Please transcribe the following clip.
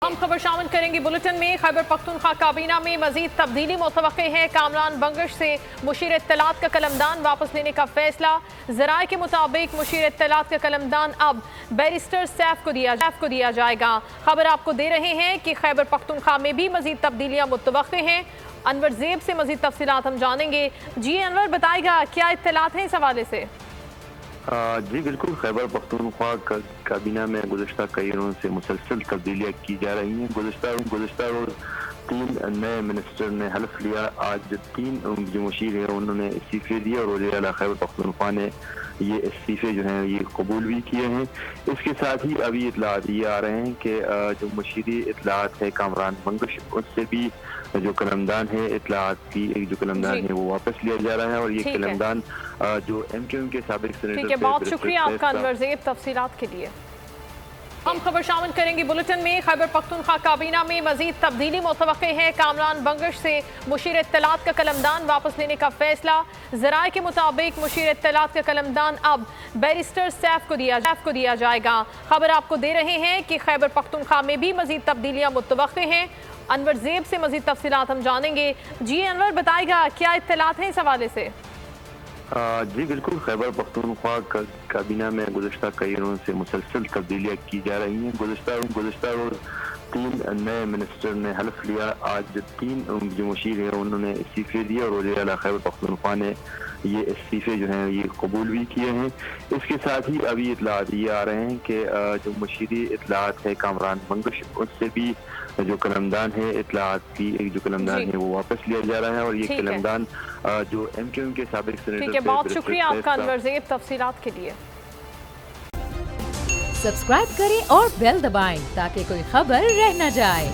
हम खबर शामिल करेंगे बुलेटिन में। खैबर पख्तूनख्वा काबीना में मजीद तब्दीली मुतवक्के है। कामरान बंगश से मुशीर इत्तलात का कलमदान वापस लेने का फैसला। ज़राए के मुताबिक मुशीर इत्तलात का कलमदान अब बैरिस्टर सैफ को दिया जाएगा। खबर आपको दे रहे हैं कि खैबर पख्तूनख्वा में भी मजीद तब्दीलियाँ मुतवक्के हैं। अनवर ज़ेब से मजीद तफसीलात हम जानेंगे। जी अनवर, बताएगा क्या इत्तलात हैं इस हवाले से? जी बिल्कुल, खैबर पख्तूनख्वा काबीना में गुज़श्ता कई दिनों से मुसलसल तब्दीलियाँ की जा रही हैं। गुज़श्ता रोज़ 3 नए मिनिस्टर ने हल्फ लिया। आज 3 जो मुशीर हैं उन्होंने इस्तीफ़े दिए और वज़ीर आला खैबर पख्तूनख्वा ने ये इस्तीफ़े जो हैं ये कबूल भी किए हैं। इसके साथ ही अभी इत्तलात ये आ रहे हैं कि जो मुशीर इत्तलात है कामरान बंगश, उससे भी जो कलमदान है इत्तलात की एक जो कलमदान है वो वापस लिया जा रहा है। और ये कलमदान जो MQM के साबिक सेनेटर, बहुत शुक्रिया आपका अनवर ज़ेब तफसीलात के लिए। हम खबर शामिल करेंगे बुलेटिन में। खैबर पख्तूनख्वा काबीना में मजीद तब्दीली मुतवक्के है। कामरान बंगश से मुशीर इत्तलात का कलमदान वापस लेने का फैसला। ज़राए के मुताबिक मुशीर इत्तलात का कलमदान अब बैरिस्टर सैफ को दिया जाएगा। खबर आपको दे रहे हैं कि खैबर पख्तूनख्वा में भी मजीद तब्दीलियाँ मुतवक्के हैं। अनवर ज़ेब से मजीद तफसीलात हम जानेंगे। जी अनवर, बताएगा क्या इत्तलात हैं इस हवाले से? जी बिल्कुल, खैबर पख्तूनख्वा काबीना में गुज़श्ता कई दिनों से मुसलसल तब्दीलियाँ की जा रही हैं। गुज़श्ता रोज़ 3 नए मिनिस्टर ने हल्फ लिया। आज 3 जो मुशीर हैं उन्होंने इस्तीफ़े दिए और वज़ीर आला खैबर पख्तूनख्वा ने ये इस्तीफ़े जो हैं ये कबूल भी किए हैं। इसके साथ ही अभी इत्तलात ये आ रहे हैं कि जो मुशीर इत्तलात है कामरान बंगश, उससे भी जो कलमदान है इत्तलात की एक जो कलमदान है वो वापस लिया जा रहा है। और ये कलमदान जो MQM के साबिक सेनेटर, बहुत शुक्रिया आपका अनवर ज़ेब तफसीलात के लिए। सब्सक्राइब करें और बेल दबाएं ताकि कोई खबर रह न जाए।